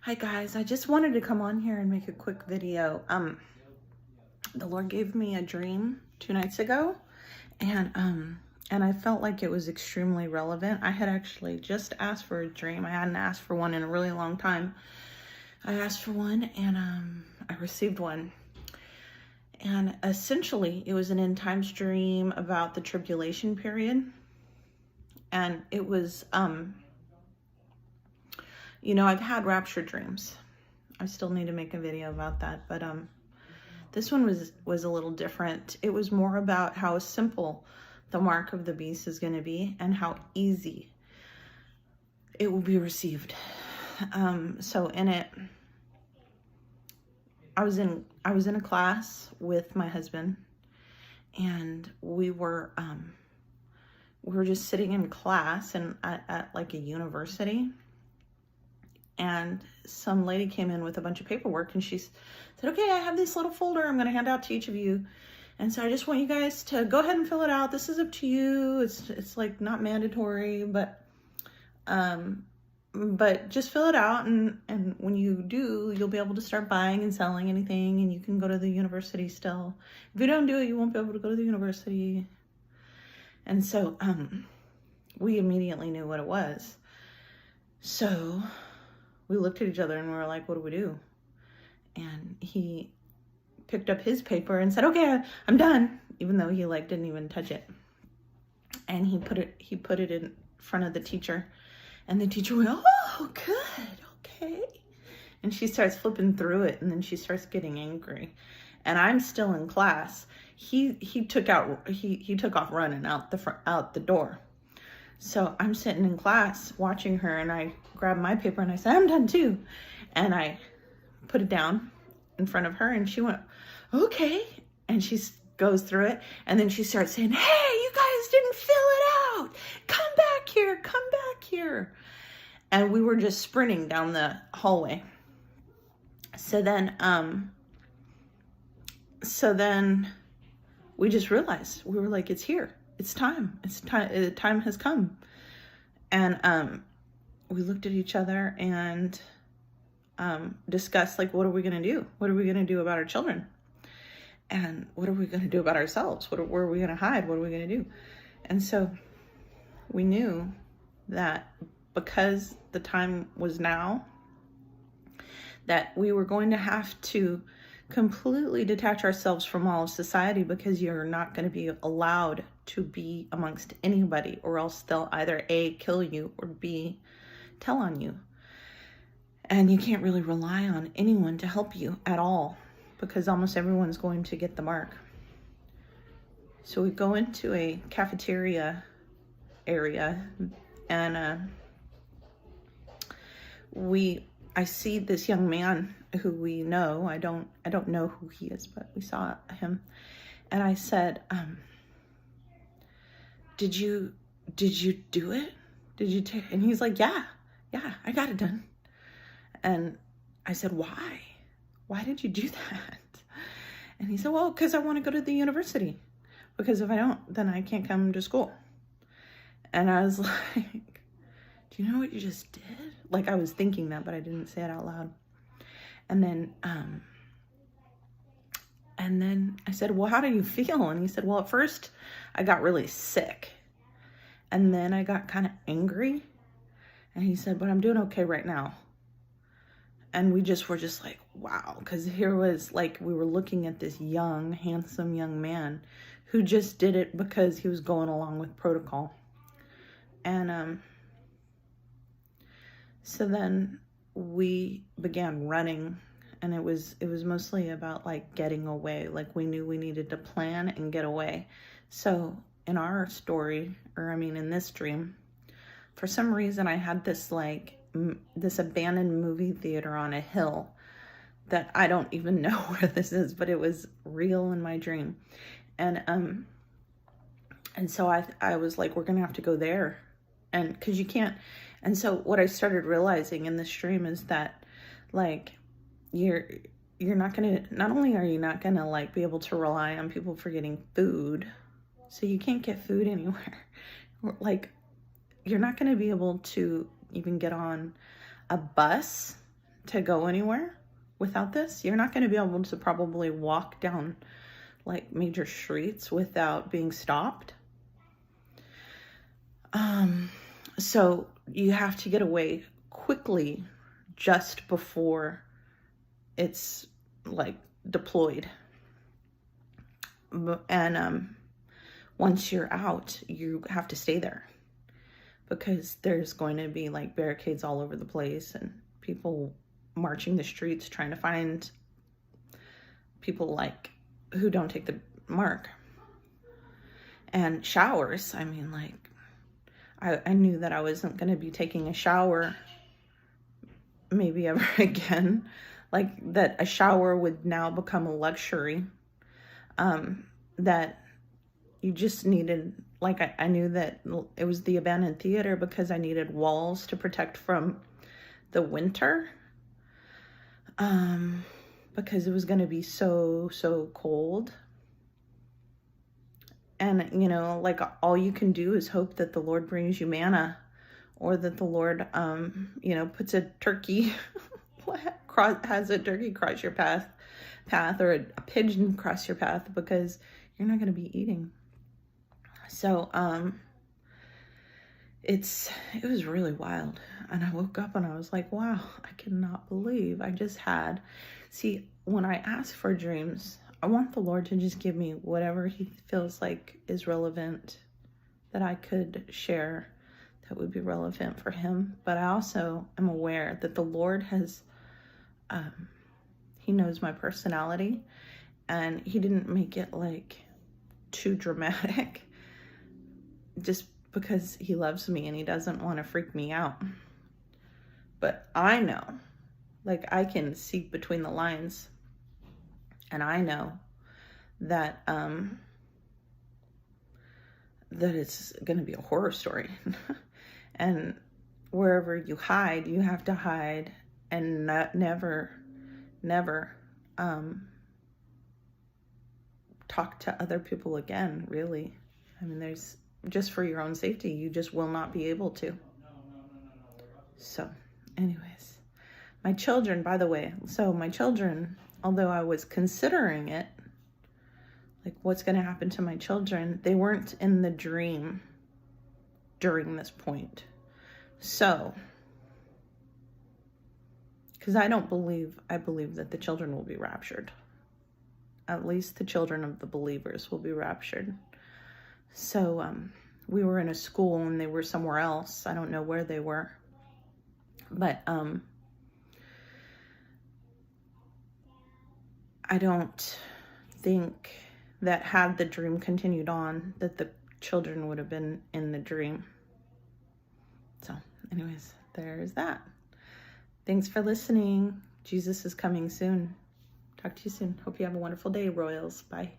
Hi guys, I just wanted to come on here and make a quick video. The Lord gave me a dream 2 nights ago, and I felt like it was extremely relevant. I had actually just asked for a dream. I hadn't asked for one in a really long time. I asked for one, and I received one. And essentially, it was an end times dream about the tribulation period. And it was, I've had rapture dreams. I still need to make a video about that, but this one was a little different. It was more about how simple the mark of the beast is going to be and how easy it will be received. So in it, I was in a class with my husband, and we were just sitting in class and at like a university. And some lady came in with a bunch of paperwork, and she said, okay, I have this little folder I'm going to hand out to each of you. And so I just want you guys to go ahead and fill it out. This is up to you. It's like not mandatory, but just fill it out. And when you do, you'll be able to start buying and selling anything, and you can go to the university still. If you don't do it, you won't be able to go to the university. And so, we immediately knew what it was. So we looked at each other and we were like, what do we do? And he picked up his paper and said, okay, I'm done. Even though he didn't even touch it. And he put it in front of the teacher, and the teacher went, oh, good. Okay. And she starts flipping through it, and then she starts getting angry. And I'm still in class. He took off running out the door. So I'm sitting in class watching her, and I grabbed my paper and I said, I'm done too. And I put it down in front of her, and she went, okay. And she goes through it, and then she starts saying, hey, you guys didn't fill it out. Come back here, come back here. And we were just sprinting down the hallway. So then we just realized, we were like, it's here. It's time. Time has come. And we looked at each other and discussed, what are we going to do? What are we going to do about our children? And what are we going to do about ourselves? Where are we going to hide? What are we going to do? And so we knew that because the time was now, that we were going to have to completely detach ourselves from all of society, because you're not going to be allowed to be amongst anybody, or else they'll either A, kill you, or B, tell on you. And you can't really rely on anyone to help you at all, because almost everyone's going to get the mark. So we go into a cafeteria area, and I see this young man who we know. I don't know who he is, but we saw him. And I said, did you do it? Did you take? And he's like, yeah, I got it done. And I said, why? Why did you do that? And he said, well, because I want to go to the university. Because if I don't, then I can't come to school. And I was like, do you know what you just did? I was thinking that, but I didn't say it out loud. And then I said, well, how do you feel? And he said, well, at first I got really sick. And then I got kind of angry. And he said, but I'm doing okay right now. And we were just like, wow. Because here was we were looking at this young, handsome young man who just did it because he was going along with protocol. And so then we began running, and it was mostly about getting away. We knew we needed to plan and get away. So in our story, in this dream, for some reason I had this this abandoned movie theater on a hill that I don't even know where this is, but it was real in my dream. And so I was like, we're gonna have to go there, and because you can't. And so what I started realizing in this dream is that you're not only are you not gonna be able to rely on people for getting food, so you can't get food anywhere. You're not gonna be able to even get on a bus to go anywhere without this. You're not going to be able to probably walk down like major streets without being stopped. So you have to get away quickly just before it's like deployed. And once you're out, you have to stay there because there's going to be like barricades all over the place and people marching the streets trying to find people like who don't take the mark. And showers, I mean, like, I knew that I wasn't going to be taking a shower maybe ever again. Like, that a shower would now become a luxury. That you just needed, like, I knew that it was the abandoned theater because I needed walls to protect from the winter. Because it was going to be so cold. And, you know, like, all you can do is hope that the Lord brings you manna, or that the Lord, you know, puts a turkey, has a turkey cross your path, or a pigeon cross your path, because you're not going to be eating. So, it was really wild. And I woke up and I was like, wow, I cannot believe I just had. See, when I ask for dreams, I want the Lord to just give me whatever he feels like is relevant that I could share that would be relevant for him. But I also am aware that the Lord has, he knows my personality, and he didn't make it like too dramatic just because he loves me and he doesn't want to freak me out. But I know, like, I can see between the lines, and I know that that it's going to be a horror story. And wherever you hide, you have to hide and never talk to other people again, really. I mean, there's, just for your own safety, you just will not be able to. So, anyways, my children, by the way, although I was considering it, like, what's going to happen to my children, they weren't in the dream during this point. So, because I believe that the children will be raptured. At least the children of the believers will be raptured. So, we were in a school and they were somewhere else. I don't know where they were. But, I don't think that had the dream continued on, that the children would have been in the dream. So, anyways, there's that. Thanks for listening. Jesus is coming soon. Talk to you soon. Hope you have a wonderful day, Royals. Bye.